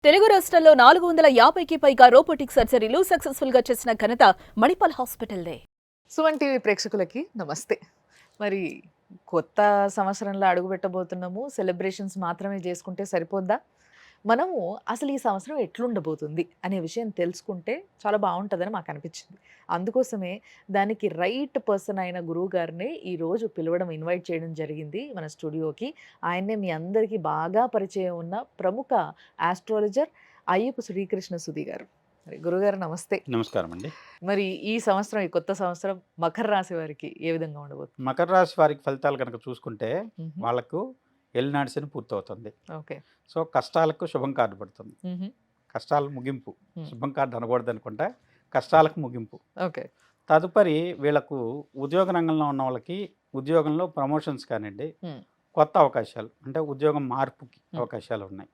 తెలుగు రాష్ట్రాల్లో 450కి పైగా రోబోటిక్ సర్జరీలు సక్సెస్ఫుల్ గా చేసిన ఘనత మణిపాల్ హాస్పిటల్దే. సుమన్ టీవీ ప్రేక్షకులకి నమస్తే. మరి కొత్త సంవత్సరంలో అడుగుపెట్టబోతున్నాము. సెలబ్రేషన్స్ మాత్రమే చేసుకుంటే సరిపోద్దా? మనము అసలు ఈ సంవత్సరం ఎట్లుండబోతుంది అనే విషయం తెలుసుకుంటే చాలా బావుంటదని మాకనిపించింది. అందుకోసమే దానికి రైట్ పర్సన్ అయిన గురువు గారినే ఈరోజు పిలవడం, ఇన్వైట్ చేయడం జరిగింది మన స్టూడియోకి. ఆయన్నే మీ అందరికీ బాగా పరిచయం ఉన్న ప్రముఖ ఆస్ట్రాలజర్ అయ్యపు శ్రీకృష్ణ సుధి గారు. మరి గురుగారు నమస్తే. నమస్కారం అండి. మరి ఈ సంవత్సరం, ఈ కొత్త సంవత్సరం మకర రాశి వారికి ఏ విధంగా ఉండబోతుంది? మకర రాశి వారికి ఫలితాలు కనుక చూసుకుంటే హుహు. వాళ్ళకు ఏలినాటి శని పూర్తవుతుంది. ఓకే. సో కష్టాలకు శుభం కార్డు పడుతుంది. హుహు. కష్టాల ముగింపు. హ్మ్. శుభం కార్డు అనకూడదు అనుకుంటా. కష్టాలకు ముగింపు. ఓకే. తదుపరి వీళ్ళకు ఉద్యోగ రంగంలో ఉన్న వాళ్ళకి ఉద్యోగంలో ప్రమోషన్స్ కానివ్వండి, హ్మ్. కొత్త అవకాశాలు అంటే ఉద్యోగం మార్పుకి హ్మ్. అవకాశాలు ఉన్నాయి.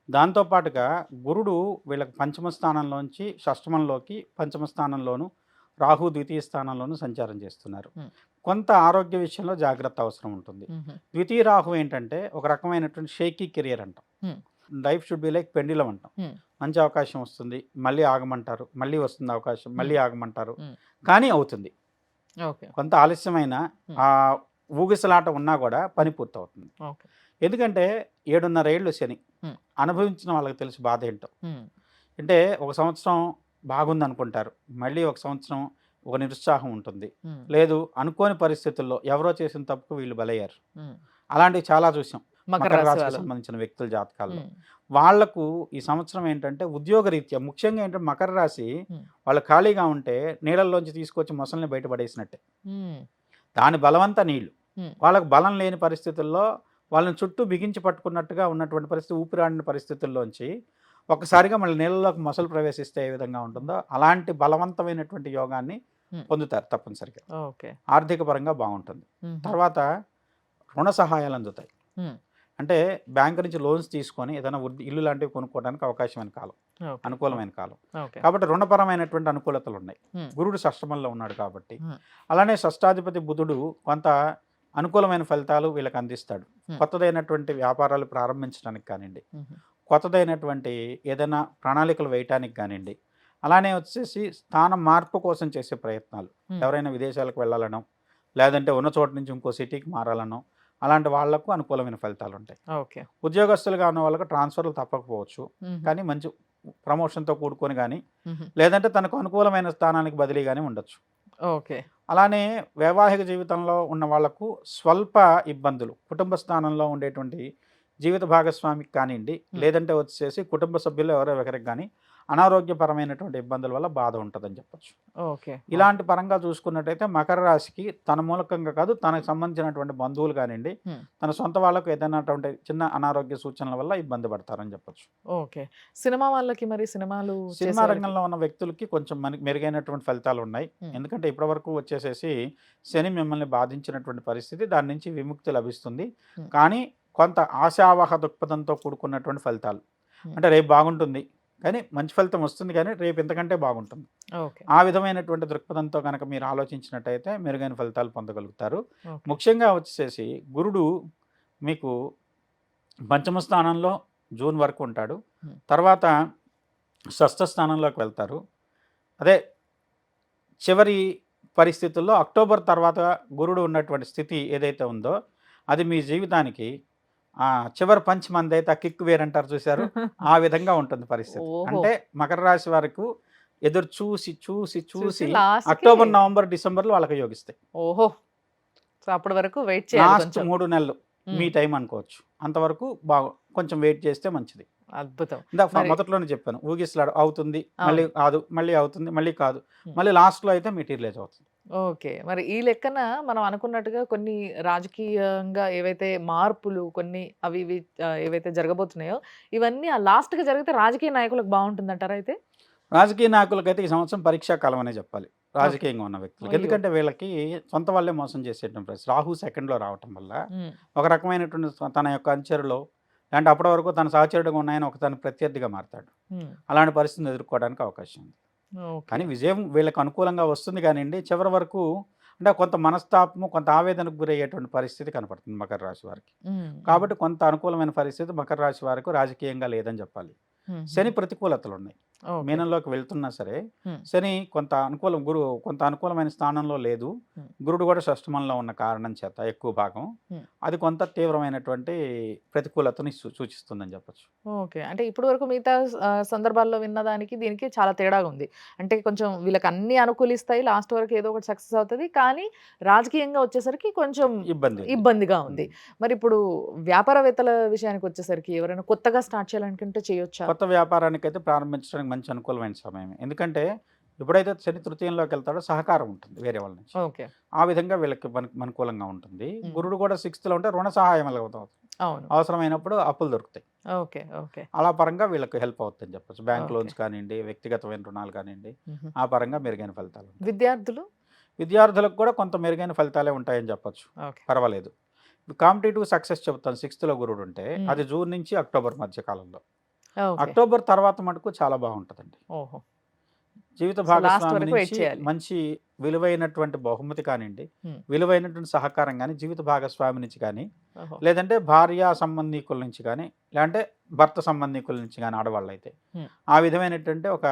దాంతో పాటుగా గురుడు వీళ్ళకి పంచమ స్థానంలోంచి షష్టమంలోకి, పంచమ స్థానంలోను, రాహు ద్వితీయ స్థానంలోను సంచారం చేస్తున్నారు. హ్మ్. కొంత ఆరోగ్య విషయంలో జాగ్రత్త అవసరం ఉంటుంది. హుహు. ద్వితీయ రాహు ఏంటంటే ఒక రకమైనటువంటి షేకీ కెరియర్ అంటాం. హ్మ్. Life should be like pendulum అంటాం. హ్మ్. మంచి అవకాశం వస్తుంది, మళ్ళీ ఆగమంటారు, మళ్ళీ వస్తుంది అవకాశం, మళ్ళీ హ్మ్. ఆగమంటారు, హ్మ్. కానీ అవుతుంది. ఓకే. కొంత ఆలస్యమైన హ్మ్. ఆ ఊగిసలాట ఉన్నా కూడా పని పూర్తవుతుంది. ఓకే. ఎందుకంటే 7.5 ఏళ్ళు శని. హ్మ్. అనుభవించిన వాళ్ళకి తెలుసు బాధ ఏంటో. హ్మ్. అంటే ఒక సంవత్సరం బాగుందనుకుంటారు, మళ్ళీ ఒక సంవత్సరం ఒక నిరుత్సాహం ఉంటుంది. హ్మ్. లేదు అనుకోని పరిస్థితుల్లో ఎవరో చేసిన తప్పుకు వీళ్ళు బలయ్యారు. హ్మ్. అలాంటివి చాలా చూసాం మకర మకర రాశి రాశికి వాళ్ళు. సంబంధించిన వ్యక్తుల జాతకాల్లో. హ్మ్. వాళ్లకు ఈ సంవత్సరం ఏంటంటే ఉద్యోగరీత్యా ముఖ్యంగా ఏంటంటే మకర రాశి హ్మ్. వాళ్ళు ఖాళీగా ఉంటే నీళ్ళల్లోంచి తీసుకొచ్చి మొసల్ని బయటపడేసినట్టే. హ్మ్. దాని బలవంత నీళ్లు. హ్మ్. వాళ్ళకు బలం లేని పరిస్థితుల్లో వాళ్ళని చుట్టూ బిగించి పట్టుకున్నట్టుగా ఉన్నటువంటి పరిస్థితి, ఊపిరాడిన పరిస్థితుల్లోంచి ఒక్కసారిగా మళ్ళీ నీళ్ళలోకి మొసలు ప్రవేశిస్తే ఏ విధంగా ఉంటుందో అలాంటి బలవంతమైనటువంటి యోగాన్ని హ్మ్. పొందుతారు తప్పనిసరిగా. ఓకే. ఆర్థిక పరంగా బాగుంటుంది. హుహు. తర్వాత రుణ సహాయాలు అందుతాయి. హ్మ్. అంటే బ్యాంకు నుంచి లోన్స్ తీసుకొని ఏదైనా ఇల్లు లాంటివి కొనుక్కోవడానికి అవకాశమైన కాలం, ఓకే. ఓకే. అనుకూలమైన కాలం. ఓకే. కాబట్టి రుణపరమైనటువంటి అనుకూలతలు ఉన్నాయి. హ్మ్. గురుడు షష్టమంలో ఉన్నాడు కాబట్టి. హ్మ్. అలానే షష్టాధిపతి బుధుడు కొంత అనుకూలమైన ఫలితాలు వీళ్ళకి అందిస్తాడు. హ్మ్. కొత్తదైనటువంటి వ్యాపారాలు ప్రారంభించడానికి కానివ్వండి, హుహు. కొత్తదైనటువంటి ఏదైనా ప్రణాళికలు వేయటానికి కానివ్వండి, అలానే వచ్చేసి స్థానం మార్పు కోసం చేసే ప్రయత్నాలు. హ్మ్. ఎవరైనా విదేశాలకు వెళ్ళాలనో, లేదంటే ఉన్న చోట నుంచి ఇంకో సిటీకి మారాలనో, అలాంటి వాళ్లకు అనుకూలమైన ఫలితాలు ఉంటాయి. ఓకే. ఉద్యోగస్తులుగా ఉన్న వాళ్ళకి ట్రాన్స్ఫర్లు తప్పకపోవచ్చు, హుహు. కానీ మంచి ప్రమోషన్తో కూడుకొని కానీ, హుహు. లేదంటే తనకు అనుకూలమైన స్థానానికి బదిలీ కానీ ఉండొచ్చు. ఓకే. అలానే వైవాహిక జీవితంలో ఉన్న వాళ్లకు స్వల్ప ఇబ్బందులు, కుటుంబ స్థానంలో ఉండేటువంటి జీవిత భాగస్వామికి కానివ్వండి, హ్మ్. లేదంటే వచ్చేసి కుటుంబ సభ్యుల్లో ఎవరో ఒకరికి కానీ అనారోగ్యపరమైనటువంటి ఇబ్బందుల వల్ల బాధ ఉంటుందని చెప్పొచ్చు. ఓకే. ఇలాంటి పరంగా చూసుకున్నట్టయితే మకర రాశికి తన మూలకంగా కాదు, తనకు సంబంధించినటువంటి బంధువులు కానివ్వండి, హ్మ్. తన సొంత వాళ్ళకు ఏదైనా చిన్న అనారోగ్య సూచనల వల్ల ఇబ్బంది పడతారని చెప్పొచ్చు. ఓకే. సినిమా వాళ్ళకి మరి సినిమాలు చేసే సినిమా వాళ్ళకి? రంగంలో ఉన్న వ్యక్తులకి కొంచెం మనకి మెరుగైనటువంటి ఫలితాలు ఉన్నాయి. హ్మ్. ఎందుకంటే ఇప్పటివరకు వచ్చేసేసి శని మిమ్మల్ని బాధించినటువంటి పరిస్థితి, దాని నుంచి విముక్తి లభిస్తుంది. హ్మ్. కానీ కొంత ఆశావహ దృక్పథంతో కూడుకున్నటువంటి ఫలితాలు. హ్మ్. అంటే రేపు బాగుంటుంది, కానీ మంచి ఫలితం వస్తుంది, కానీ రేపు ఇంతకంటే బాగుంటుంది. ఓకే. ఆ విధమైనటువంటి దృక్పథంతో కనుక మీరు ఆలోచించినట్టయితే మెరుగైన ఫలితాలు పొందగలుగుతారు. ఓకే. ముఖ్యంగా వచ్చేసి గురుడు మీకు పంచమ స్థానంలో జూన్ వరకు ఉంటాడు. హ్మ్. తర్వాత షష్ఠ స్థానంలోకి వెళ్తారు. అదే చివరి పరిస్థితుల్లో అక్టోబర్ తర్వాత గురుడు ఉన్నటువంటి స్థితి ఏదైతే ఉందో అది మీ జీవితానికి చివరి పంచ్ మందైతే ఆ కిక్ వేరంటారు చూశారు, ఆ విధంగా ఉంటుంది పరిస్థితి. ఓహో! అంటే మకర రాశి వారికి ఎదురు చూసి చూసి చూసి చూసి లాస్ట్‌కి అక్టోబర్, నవంబర్, డిసెంబర్లో వాళ్ళకి యోగిస్తాయి. ఓహో! సో, అప్పటి వరకు వెయిట్ చేయాలి లాస్ట్ కొంచెం. 3 నెలలు మీ హ్మ్. టైం అనుకోవచ్చు. అంతవరకు కొంచెం వెయిట్ చేస్తే మంచిది. అద్భుతం. ఇందాక మరి మొదట్లోనే చెప్పాను, ఊగిసలాట అవుతుంది, మళ్ళీ అవును. కాదు, మళ్ళీ అవుతుంది, మళ్ళీ కాదు, హ్మ్. మళ్ళీ లాస్ట్‌లో అయితే మెటీరియలైజ్ అవుతుంది. ఓకే. మరి ఈ లెక్కన మనం అనుకున్నట్టుగా కొన్ని రాజకీయంగా ఏవైతే మార్పులు కొన్ని అవి ఇవి ఏవైతే జరగబోతున్నాయో ఇవన్నీ ఆ లాస్ట్‌కి జరిగితే రాజకీయ నాయకులకు బావుంటుందంటారా అయితే? రాజకీయ నాయకులకైతే ఈ సంవత్సరం పరీక్షా కాలం అనే చెప్పాలి, ఓకే. రాజకీయంగా ఉన్న వ్యక్తులకి. అయ్యో! ఎందుకంటే వీళ్ళకి సొంత వాళ్ళే మోసం చేసేటువంటి పరిస్థితి. రాహు సెకండ్‌లో రావటం వల్ల హ్మ్. ఒక రకమైనటువంటి తన యొక్క అనుచరులో, అంటే అప్పటి వరకు తన సహచరుడుగా ఉన్నాయని ఒక తన ప్రత్యర్థిగా మారతాడు. హ్మ్. అలాంటి పరిస్థితిని ఎదుర్కోవడానికి అవకాశం ఉంది. ఓకే. కానీ విజయం వీళ్ళకి అనుకూలంగా వస్తుంది కానివ్వండి, చివరి వరకు అంటే కొంత మనస్తాపము, కొంత ఆవేదనకు గురయ్యేటువంటి పరిస్థితి కనపడుతుంది మకర రాశి వారికి. హ్మ్. హ్మ్. కాబట్టి కొంత అనుకూలమైన పరిస్థితి మకర రాశి వారికి రాజకీయంగా లేదని చెప్పాలి. శని ప్రతికూలతలు ఉన్నాయి. ఓకే. మీనంలోకి వెళ్తున్నా సరే Hmm. శని కొంత అనుకూలమైన స్థానంలో లేదు. Hmm. గురుడు కూడా షష్టమంలో ఉన్న కారణం చేత ఎక్కువ భాగం Hmm. అది కొంత తీవ్రమైనటువంటి ప్రతికూలతని సూచిస్తుందని చెప్పొచ్చు. ఓకే. అంటే ఇప్పటి వరకు మిగతా సందర్భాల్లో విన్నదానికి దీనికి చాలా తేడాగా ఉంది. అంటే కొంచెం వీళ్ళకి అన్నీ అనుకూలిస్తాయి. లాస్ట్ వరకు ఏదో ఒకటి సక్సెస్ అవుతది. కానీ రాజకీయంగా వచ్చేసరికి కొంచెం ఇబ్బంది ఉంది. ఇబ్బందిగా ఉంది. మరి ఇప్పుడు వ్యాపారవేత్తల విషయానికి వచ్చేసరికి ఎవరైనా కొత్తగా స్టార్ట్ చేయాలనుకుంటే చేయొచ్చా? కొత్త వ్యాపారానికైతే ప్రారంభించడానికి మంచి అనుకూలమైన సమయమే. ఎందుకంటే ఎప్పుడైతే శని తృతీయంలోకి వెళ్తాడో సహకారం ఉంటుంది వేరే వాళ్ళ నుంచి. ఓకే. ఆ విధంగా వీళ్ళకి అనుకూలంగా ఉంటుంది. Hmm. గురుడు కూడా 6th ఉంటే రుణ సహాయం అవుతుంది. అవును. అవసరమైనప్పుడు అప్పులు దొరుకుతాయి. ఓకే. ఓకే. అలా పరంగా వీళ్ళకి హెల్ప్ అవుతుందని చెప్పొచ్చు. Bank okay. లోన్స్ కానివ్వండి, వ్యక్తిగతమైన రుణాలు కానివ్వండి, హుహు. ఆ పరంగా మెరుగైన ఫలితాలు ఉంటాయి. విద్యార్థులు? విద్యార్థులకు కూడా కొంత మెరుగైన ఫలితాలే ఉంటాయని చెప్పొచ్చు. ఓకే. పర్వాలేదు. కాంపిటేటివ్ సక్సెస్ చెప్తాను. 6th గురుడు ఉంటే Hmm. అది జూన్ నుంచి అక్టోబర్ మధ్య కాలంలో. ఓకే. అక్టోబర్ తర్వాత మటుకు చాలా బాగుంటుందండి. ఓహో! జీవిత సో లాస్ట్ భాగస్వామి వరకు వెయిట్ నుంచి చేయాలి. మంచి విలువైనటువంటి బహుమతి కానివ్వండి, Hmm. విలువైనటువంటి సహకారం కానీ జీవిత భాగస్వామి నుంచి కానీ, ఓహో! లేదంటే భార్య సంబంధీకుల నుంచి కానీ, లేదంటే భర్త సంబంధీకుల నుంచి కానీ ఆడవాళ్ళైతే Hmm. ఆ విధమైనటువంటి ఒక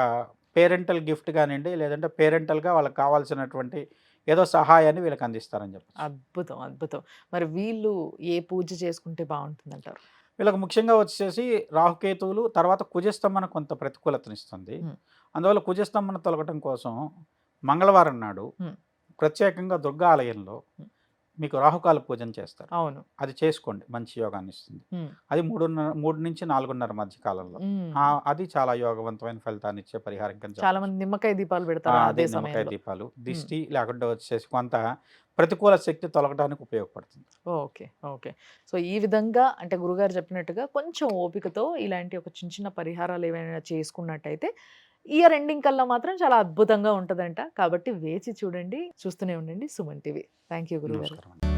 పేరెంటల్ గిఫ్ట్ కానివ్వండి, లేదంటే పేరెంటల్గా వాళ్ళకి కావాల్సినటువంటి ఏదో సహాయాన్ని వీళ్ళకి అందిస్తారని చెప్పచ్చు. అద్భుతం. అద్భుతం. మరి వీళ్ళు ఏ పూజ చేసుకుంటే బావుంటుందంటారు? వీళ్ళకి ముఖ్యంగా వచ్చేసి రాహుకేతువులు, తర్వాత కుజస్తంభన కొంత ప్రతికూలతనిస్తుంది. Hmm. అందువల్ల కుజస్తంభన తొలగటం కోసం మంగళవారం నాడు Hmm. ప్రత్యేకంగా దుర్గా ఆలయంలో Hmm. మీకు రాహుకాల పూజన చేస్తారు. అవును. అది చేసుకోండి, మంచి యోగాన్ని ఇస్తుంది. హ్మ్. అది 3 నుంచి 4:30 మధ్య కాలంలో. హ్మ్. అది చాలా యోగవంతమైన ఫలితాన్ని ఇచ్చే పరిహారం కింద చాలా చెప్పొచ్చు. మంది నిమ్మకాయ దీపాలు పెడతారు అదే అదే నిమ్మకాయ సమయంలో. దీపాలు, దిష్టి లేకుండా వచ్చేసి కొంత ప్రతికూల శక్తి తొలగడానికి ఉపయోగపడుతుంది. ఓకే. ఓకే. సో ఈ విధంగా అంటే గురుగారు చెప్పినట్టుగా కొంచెం ఓపికతో ఇలాంటి ఒక చిన్న చిన్న పరిహారాలు ఏవైనా చేసుకున్నట్టయితే ఇయర్ ఎండింగ్ కల్లా మాత్రం చాలా అద్భుతంగా ఉంటదంట. కాబట్టి వేచి చూడండి. చూస్తూనే ఉండండి సుమన్ టీవీ. థాంక్ యూ గురుగారు. నమస్కారం అండి.